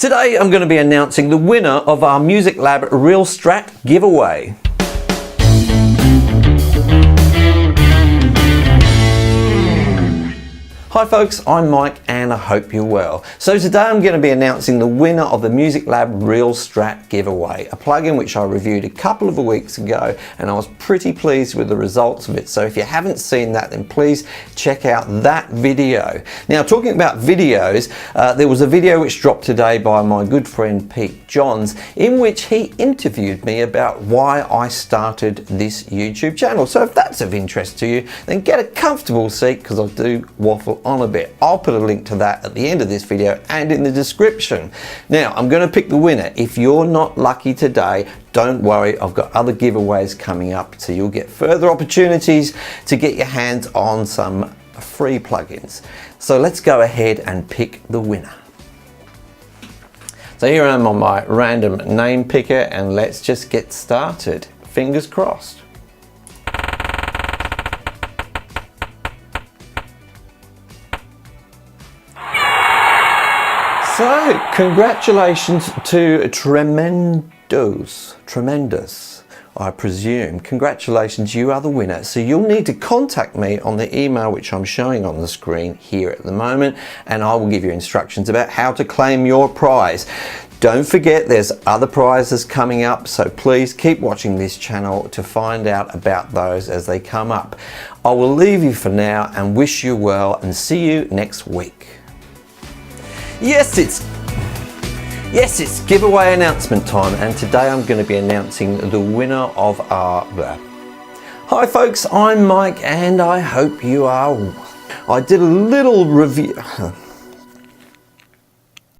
Today I'm going to be announcing the winner of our MusicLab RealStrat giveaway. Hi folks, I'm Mike and I hope you're well. So today I'm going to be announcing the winner of the MusicLab RealStrat giveaway, a plugin which I reviewed a couple of weeks ago and I was pretty pleased with the results of it. So if you haven't seen that, then please check out that video. Now, talking about videos, there was a video which dropped today by my good friend Pete Johns, in which he interviewed me about why I started this YouTube channel. So if that's of interest to you, then get a comfortable seat because I do waffle on a bit. I'll put a link to that at the end of this video and in the description. Now, I'm going to pick the winner. If you're not lucky today, don't worry, I've got other giveaways coming up, so you'll get further opportunities to get your hands on some free plugins. So let's go ahead and pick the winner. So here I am on my random name picker and let's just get started. Fingers crossed. So, congratulations to Tremendous, I presume. Congratulations, you are the winner. So you'll need to contact me on the email which I'm showing on the screen here at the moment, and I will give you instructions about how to claim your prize. Don't forget there's other prizes coming up, so please keep watching this channel to find out about those as they come up. I will leave you for now and wish you well and see you next week. Yes, it's giveaway announcement time, and today I'm going to be announcing the winner of our... Hi folks, I'm Mike and I hope you are... I did a little review...